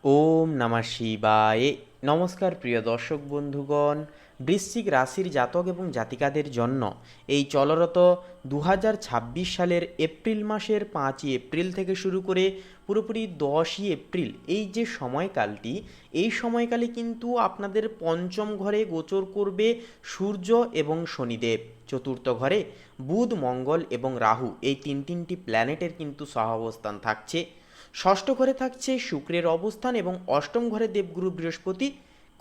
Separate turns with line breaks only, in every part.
ওম নমঃ শিবায়। নমস্কার প্রিয় দর্শক বন্ধুগণ, বৃশ্চিক রাশির জাতক এবং জাতিকাদের জন্য এই চলরত 2026 সালের এপ্রিল মাসের 5ই এপ্রিল থেকে শুরু করে পুরোপুরি 10ই এপ্রিল এই যে সময়কালটি, এই সময়কালে কিন্তু আপনাদের পঞ্চম ঘরে গোচর করবে সূর্য এবং শনিদেব। চতুর্থ ঘরে বুধ, মঙ্গল এবং রাহু এই তিনটি প্ল্যানেটের কিন্তু সহাবস্থান থাকছে। ষষ্ঠ ঘরে থাকছে শুক্রের অবস্থান এবং অষ্টম ঘরে দেবগুরু বৃহস্পতি।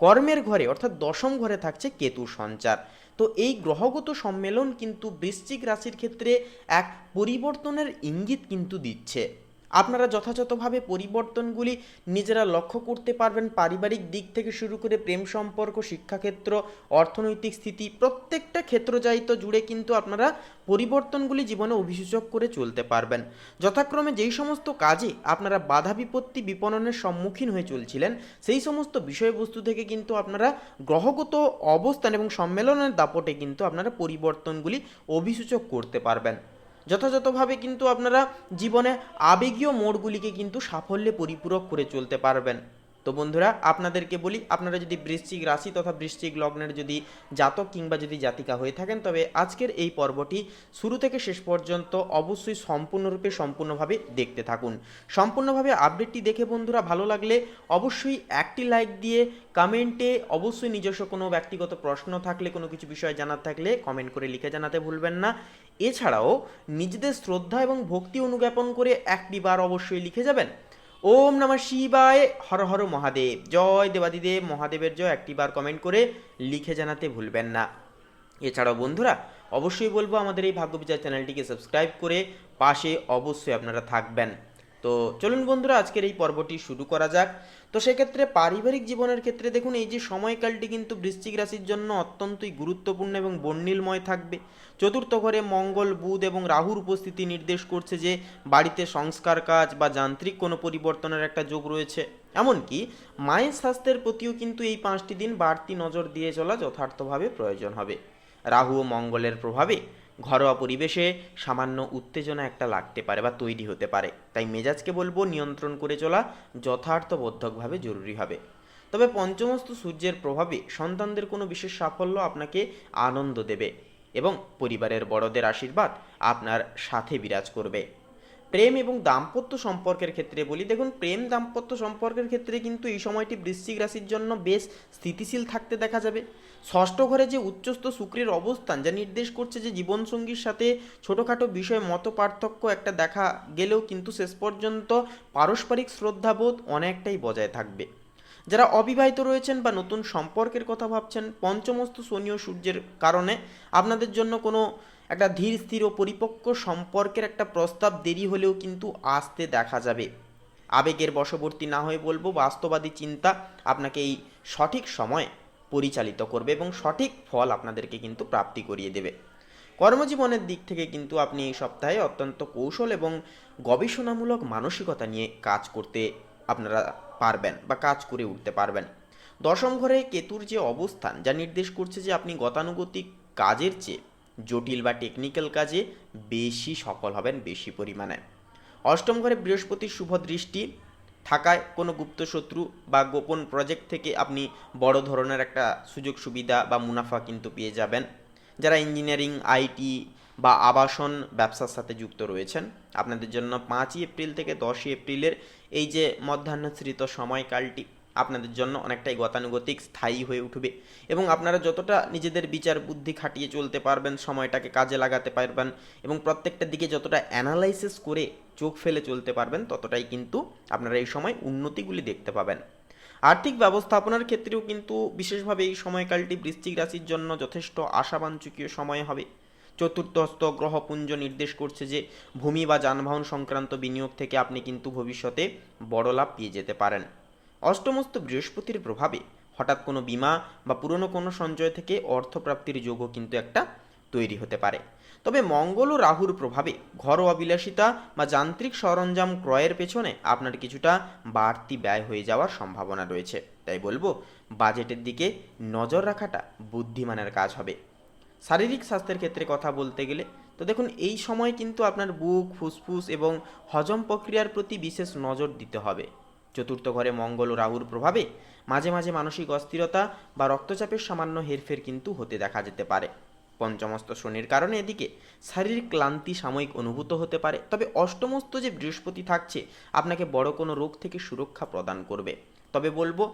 কর্মের ঘরে অর্থাৎ দশম ঘরে থাকছে কেতুর সঞ্চার। তো এই গ্রহগত সম্মেলন কিন্তু বৃশ্চিক রাশির ক্ষেত্রে এক পরিবর্তনের ইঙ্গিত কিন্তু দিচ্ছে। আপনারা যথাযথভাবে পরিবর্তনগুলি নিজেরা লক্ষ্য করতে পারবেন। পারিবারিক দিক থেকে শুরু করে প্রেম সম্পর্ক, শিক্ষাক্ষেত্র, অর্থনৈতিক স্থিতি, প্রত্যেকটা ক্ষেত্রজায়িত জুড়ে কিন্তু আপনারা পরিবর্তনগুলি জীবনে অভিসূচক করে চলতে পারবেন। যথাক্রমে যেই সমস্ত কাজে আপনারা বাধা বিপত্তি বিপণনের সম্মুখীন হয়ে চলছিলেন, সেই সমস্ত বিষয়বস্তু থেকে কিন্তু আপনারা গ্রহগত অবস্থান এবং সম্মেলনের দাপটে কিন্তু আপনারা পরিবর্তনগুলি অভিসূচক করতে পারবেন। যথাযথভাবে কিন্তু আপনারা জীবনে আবেগীয় মোড়গুলিকে কিন্তু সাফল্যে পরিপূরক করে চলতে পারবেন। তো বন্ধুরা, আপনাদেরকে বলি, আপনারা যদি বৃশ্চিক রাশি তথা বৃশ্চিক লগ্নের যদি জাতক কিংবা যদি জাতিকা হয়ে থাকেন, তবে আজকের এই পর্বটি শুরু থেকে শেষ পর্যন্ত অবশ্যই সম্পূর্ণভাবে দেখতে থাকুন। সম্পূর্ণভাবে আপডেটটি দেখে বন্ধুরা ভালো লাগলে অবশ্যই একটি লাইক দিয়ে কমেন্টে অবশ্যই নিজস্ব কোনো ব্যক্তিগত প্রশ্ন থাকলে, কোনো কিছু বিষয় জানার থাকলে কমেন্ট করে লিখে জানাতে ভুলবেন না। এছাড়াও নিজেদের শ্রদ্ধা এবং ভক্তি অনুজ্ঞাপন করে একটি বার অবশ্যই লিখে যাবেন ওম নমঃ শিবায়, হর হর মহাদেব, জয় দেবাদিদেব মহাদেবের জয়, একটি বার কমেন্ট করে লিখে জানাতে ভুলবেন না। এছাড়াও বন্ধুরা অবশ্যই বলবো আমাদের এই ভাগ্যবিচার চ্যানেলটিকে সাবস্ক্রাইব করে পাশে অবশ্যই আপনারা থাকবেন। তো চলুন বন্ধুরা, আজকের এই পর্বটি শুরু করা যাক। তো সেক্ষেত্রে পারিবারিক জীবনের ক্ষেত্রে দেখুন, এই যে সময়কালটি কিন্তু বৃশ্চিক রাশির জন্য অত্যন্তই গুরুত্বপূর্ণ এবং বর্ণিলময় থাকবে। চতুর্থ ঘরে মঙ্গল, বুধ এবং রাহুর উপস্থিতি নির্দেশ করছে যে বাড়িতে সংস্কার কাজ বা যান্ত্রিক কোনো পরিবর্তনের একটা যোগ রয়েছে। এমনকি মায়ের স্বাস্থ্যের প্রতিও কিন্তু এই 5টি দিন বাড়তি নজর দিয়ে চলা যথার্থভাবে প্রয়োজন হবে। রাহু ও মঙ্গলের প্রভাবে ঘরোয়া পরিবেশে সামান্য উত্তেজনা একটা লাগতে পারে বা তৈরি হতে পারে, তাই মেজাজকে বলবো নিয়ন্ত্রণ করে চলা যথার্থবোধকভাবে জরুরি হবে। তবে পঞ্চমস্থ সূর্যের প্রভাবে সন্তানদের কোনো বিশেষ সাফল্য আপনাকে আনন্দ দেবে এবং পরিবারের বড়দের আশীর্বাদ আপনার সাথে বিরাজ করবে। প্রেম এবং দাম্পত্য সম্পর্কের ক্ষেত্রে বলি, দেখুন প্রেম দাম্পত্য সম্পর্কের ক্ষেত্রে কিন্তু এই সময়টি বৃশ্চিক রাশির জন্য বেশ স্থিতিশীল থাকতে দেখা যাবে। ষষ্ঠ ঘরে যে উচ্চস্থ শুক্রের অবস্থান, যা নির্দেশ করছে যে জীবনসঙ্গীর সাথে ছোটোখাটো বিষয়ে মত পার্থক্য একটা দেখা গেলেও কিন্তু শেষ পর্যন্ত পারস্পরিক শ্রদ্ধাবোধ অনেকটাই বজায় থাকবে। যারা অবিবাহিত রয়েছেন বা নতুন সম্পর্কের কথা ভাবছেন, পঞ্চমস্থ শনি ও সূর্যের কারণে আপনাদের জন্য কোনো একটা ধীর স্থির ও পরিপক্ক সম্পর্কের একটা প্রস্তাব দেরি হলেও কিন্তু আসতে দেখা যাবে। আবেগের বশবর্তী না হয়ে বলবো, বাস্তবাদী চিন্তা আপনাকে এই সঠিক সময় পরিচালিত করবে এবং সঠিক ফল আপনাদেরকে কিন্তু প্রাপ্তি করিয়ে দেবে। কর্মজীবনের দিক থেকে কিন্তু আপনি এই সপ্তাহে অত্যন্ত কৌশল এবং গবেষণামূলক মানসিকতা নিয়ে কাজ করতে আপনারা পারবেন বা কাজ করে উঠতে পারবেন। দশম ঘরে কেতুর যে অবস্থান, যা নির্দেশ করছে যে আপনি গতানুগতিক কাজের চেয়ে জটিল বা টেকনিক্যাল কাজে বেশি সফল হবেন বেশি পরিমাণে। অষ্টম ঘরে বৃহস্পতির শুভ দৃষ্টি থাকায় কোনো গুপ্ত শত্রু বা গোপন প্রজেক্ট থেকে আপনি বড় ধরনের একটা সুযোগ সুবিধা বা মুনাফা কিন্তু পেয়ে যাবেন। যারা ইঞ্জিনিয়ারিং, আইটি বা আবাসন ব্যবসার সাথে যুক্ত রয়েছেন, আপনাদের জন্য 5ই এপ্রিল থেকে 10ই এপ্রিলের এই যে মধ্যাহ্নশ্রিত সময়কালটি আপনাদের জন্য অনেকটাই গতানুগতিক স্থায়ী হয়ে উঠবে এবং আপনারা যতটা নিজেদের বিচার বুদ্ধি খাটিয়ে চলতে পারবেন, সময়টাকে কাজে লাগাতে পারবেন এবং প্রত্যেকটা দিকে যতটা অ্যানালাইসিস করে চোখ ফেলে চলতে পারবেন, ততটাই কিন্তু আপনারা এই সময় উন্নতিগুলি দেখতে পাবেন। আর্থিক ব্যবস্থাপনার ক্ষেত্রেও কিন্তু বিশেষভাবে এই সময়কালটি বৃশ্চিক রাশির জন্য যথেষ্ট আশাবাঞ্ছনীয় সময় হবে। চতুর্থস্থ গ্রহপুঞ্জ নির্দেশ করছে যে ভূমি বা যানবাহন সংক্রান্ত বিনিয়োগ থেকে আপনি কিন্তু ভবিষ্যতে বড় লাভ পেয়ে যেতে পারেন। অষ্টমস্থ বৃহস্পতির প্রভাবে হঠাৎ কোনো বীমা বা পুরনো কোনো সঞ্চয় থেকে অর্থপ্রাপ্তির যোগও কিন্তু একটা তৈরি হতে পারে। তবে মঙ্গল ও রাহুর প্রভাবে ঘরোয়া বিলাসিতা বা যান্ত্রিক সরঞ্জাম ক্রয়ের পেছনে আপনার কিছুটা বাড়তি ব্যয় হয়ে যাওয়ার সম্ভাবনা রয়েছে, তাই বলবো বাজেটের দিকে নজর রাখাটা বুদ্ধিমানের কাজ হবে। শারীরিক স্বাস্থ্যের ক্ষেত্রে কথা বলতে গেলে, তো দেখুন এই সময় কিন্তু আপনার বুক, ফুসফুস এবং হজম প্রক্রিয়ার প্রতি বিশেষ নজর দিতে হবে। চতুর্থ ঘরে মঙ্গল ও রাহুর প্রভাবে মাঝে মাঝে মানসিক অস্থিরতা বা রক্তচাপের সামান্য হেরফের কিন্তু হতে দেখা যেতে পারে। পঞ্চমস্ত শনির কারণে এদিকে শারীরিক ক্লান্তি সাময়িক অনুভূত হতে পারে, তবে অষ্টমস্ত যে বৃহস্পতি থাকছে আপনাকে বড় কোনো রোগ থেকে সুরক্ষা প্রদান করবে। তবে বলবো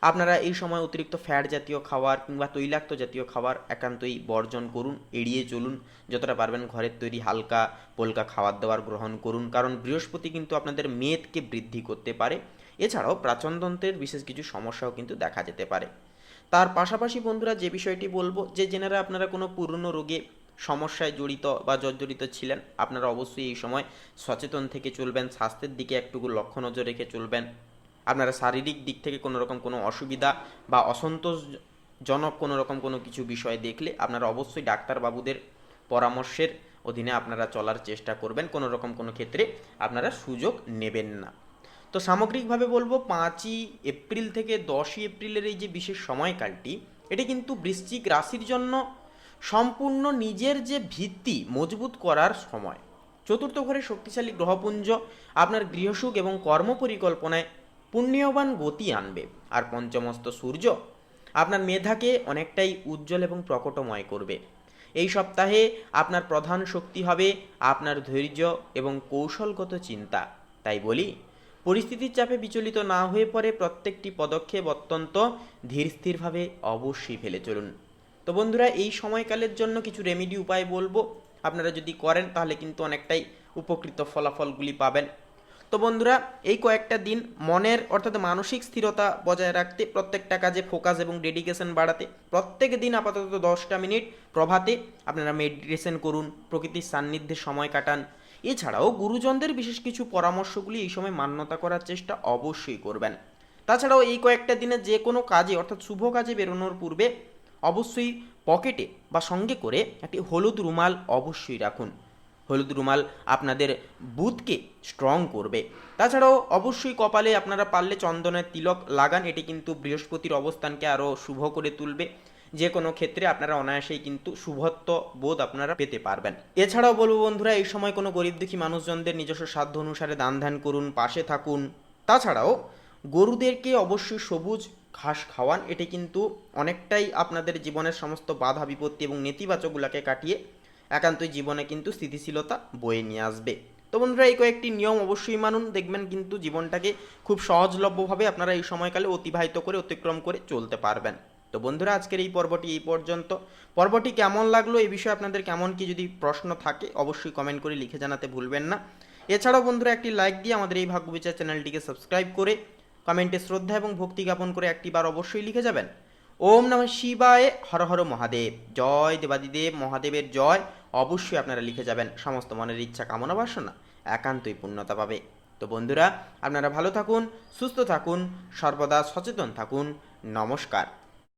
আপনারা এই সময় অতিরিক্ত ফ্যাট জাতীয় খাবার কিংবা তৈলাক্ত জাতীয় খাবার একান্তই বর্জন করুন, এড়িয়ে চলুন। যতটা পারবেন ঘরের তৈরি হালকা পোলকা খাবার দাবার গ্রহণ করুন, কারণ বৃহস্পতি কিন্তু আপনাদের মেদকে বৃদ্ধি করতে পারে। এছাড়াও প্রাচনতন্ত্রের বিশেষ কিছু সমস্যাও কিন্তু দেখা যেতে পারে। তার পাশাপাশি বন্ধুরা যে বিষয়টি বলবো, যে জেনারা আপনারা কোনো পুরনো রোগে সমস্যায় জড়িত বা জর্জরিত ছিলেন, আপনারা অবশ্যই এই সময় সচেতন থেকে চলবেন, স্বাস্থ্যের দিকে একটু লক্ষ্য নজর রেখে চলবেন। আপনারা শারীরিক দিক থেকে কোনো রকম কোনো অসুবিধা বা অসন্তোষজনক কোনো রকম কোনো কিছু বিষয় দেখলে আপনারা অবশ্যই ডাক্তারবাবুদের পরামর্শের অধীনে আপনারা চলার চেষ্টা করবেন, কোনো রকম কোনো ক্ষেত্রে আপনারা সুযোগ নেবেন না। তো সামগ্রিকভাবে বলবো 5ই এপ্রিল থেকে 10ই এপ্রিলের এই যে বিশেষ সময়কালটি, এটি কিন্তু বৃশ্চিক রাশির জন্য সম্পূর্ণ নিজের যে ভিত্তি মজবুত করার সময়। চতুর্থ ঘরে শক্তিশালী গ্রহপুঞ্জ আপনার গৃহসুখ এবং কর্ম পরিকল্পনায় পুণ্যবান গতি আনবে। আর পঞ্চমস্ত সূর্য আপনার মেধাকে অনেকটাই উজ্জ্বল এবং প্রকটময় করবে। এই সপ্তাহে আপনার প্রধান শক্তি হবে আপনার ধৈর্য এবং কৌশলগত চিন্তা। তাই বলি, পরিস্থিতির চাপে বিচলিত না হয়ে পড়ে প্রত্যেকটি পদক্ষেপ অত্যন্ত ধীরস্থিরভাবে অবশ্যই ফেলে চলুন। তো বন্ধুরা, এই সময়কালের জন্য কিছু রেমেডি উপায় বলবো, আপনারা যদি করেন তাহলে কিন্তু অনেকটাই উপকৃত ফলাফলগুলি পাবেন। তো বন্ধুরা, এই কয়েকটা দিন মনের অর্থাৎ মানসিক স্থিরতা বজায় রাখতে, প্রত্যেকটা কাজে ফোকাস এবং ডেডিকেশন বাড়াতে প্রত্যেক দিন আপাতত 10টা মিনিট প্রভাতে আপনারা মেডিটেশন করুন, প্রকৃতির সান্নিধ্যে সময় কাটান। এছাড়াও গুরুজনদের বিশেষ কিছু পরামর্শগুলি এই সময় মান্যতা করার চেষ্টা অবশ্যই করবেন। তাছাড়াও এই কয়েকটা দিনে যে কোনো কাজে অর্থাৎ শুভ কাজে বেরোনোর পূর্বে অবশ্যই পকেটে বা সঙ্গে করে একটি হলুদ রুমাল অবশ্যই রাখুন। হলুদ রুমাল আপনাদের বুধকে স্ট্রং করবে। তাছাড়াও অবশ্যই কপালে আপনারা পারলে চন্দনের তিলক লাগান, এটি কিন্তু বৃহস্পতির অবস্থানকে আরও শুভ করে তুলবে। যে কোনো ক্ষেত্রে আপনারা অনায়াসেই কিন্তু শুভত্ব বোধ আপনারা পেতে পারবেন। এছাড়াও বলবো বন্ধুরা, এই সময় কোনো গরিব দুঃখী মানুষজনদের নিজস্ব সাধ্য অনুসারে দান ধ্যান করুন, পাশে থাকুন। তাছাড়াও গরুদেরকে অবশ্যই সবুজ ঘাস খাওয়ান, এটি কিন্তু অনেকটাই আপনাদের জীবনের সমস্ত বাধা বিপত্তি এবং নেতিবাচকগুলোকে কাটিয়ে একান্তই জীবনে কিন্তু স্থিতিশীলতা বয়ে নিয়ে আসবে। তো বন্ধুরা, এই কয়েকটি নিয়ম অবশ্যই মানুন, দেখবেন কিন্তু জীবনটাকে খুব সহজলভ্যভাবে আপনারা এই সময়কালে অতিবাহিত করে অতিক্রম করে চলতে পারবেন। তো বন্ধুরা, আজকের এই পর্বটি এই পর্যন্ত। পর্বটি কেমন লাগলো, এই বিষয়ে আপনাদের কেমন কি যদি প্রশ্ন থাকে অবশ্যই কমেন্ট করে লিখে জানাতে ভুলবেন না। এছাড়াও বন্ধুরা, একটি লাইক দিয়ে আমাদের এই ভাগ্যবিচার চ্যানেলটিকে সাবস্ক্রাইব করে কমেন্টে শ্রদ্ধা এবং ভক্তি জ্ঞাপন করে একটি বার অবশ্যই লিখে যাবেন। ওম নমঃ শিবায়, হর হর মহাদেব, জয় দেবাদিদেব মহাদেবের জয় অবশ্যই আপনারা লিখে যাবেন। সমস্ত মনের ইচ্ছা কামনা বাসনা একান্তই পূর্ণতা পাবে। তো বন্ধুরা, আপনারা ভালো থাকুন, সুস্থ থাকুন, সর্বদা সচেতন থাকুন। নমস্কার।